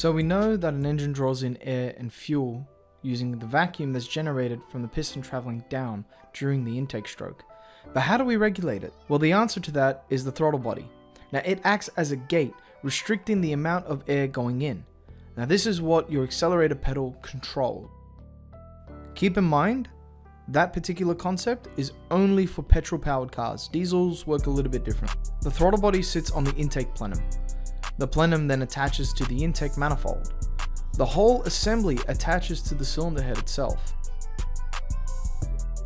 So we know that an engine draws in air and fuel using the vacuum that's generated from the piston traveling down during the intake stroke. But how do we regulate it? Well, the answer to that is the throttle body. Now it acts as a gate, restricting the amount of air going in. Now this is what your accelerator pedal controls. Keep in mind, that particular concept is only for petrol powered cars. Diesels work a little bit different. The throttle body sits on the intake plenum. The plenum then attaches to the intake manifold. The whole assembly attaches to the cylinder head itself.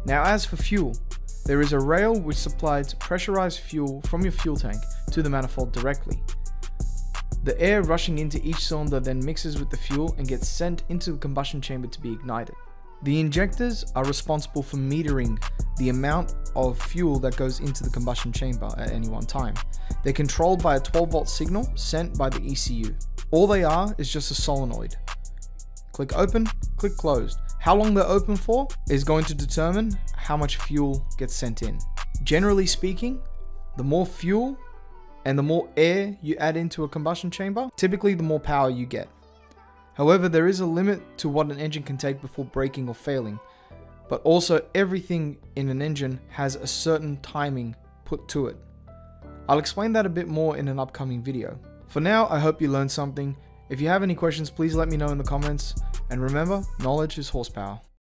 Now as for fuel, there is a rail which supplies pressurized fuel from your fuel tank to the manifold directly. The air rushing into each cylinder then mixes with the fuel and gets sent into the combustion chamber to be ignited. The injectors are responsible for metering the amount of fuel that goes into the combustion chamber at any one time. They're controlled by a 12-volt signal sent by the ECU. All they are is just a solenoid. Click open, click closed. How long they're open for is going to determine how much fuel gets sent in. Generally speaking, the more fuel and the more air you add into a combustion chamber, typically the more power you get. However, there is a limit to what an engine can take before breaking or failing, but also everything in an engine has a certain timing put to it. I'll explain that a bit more in an upcoming video. For now, I hope you learned something. If you have any questions, please let me know in the comments, and remember, knowledge is horsepower.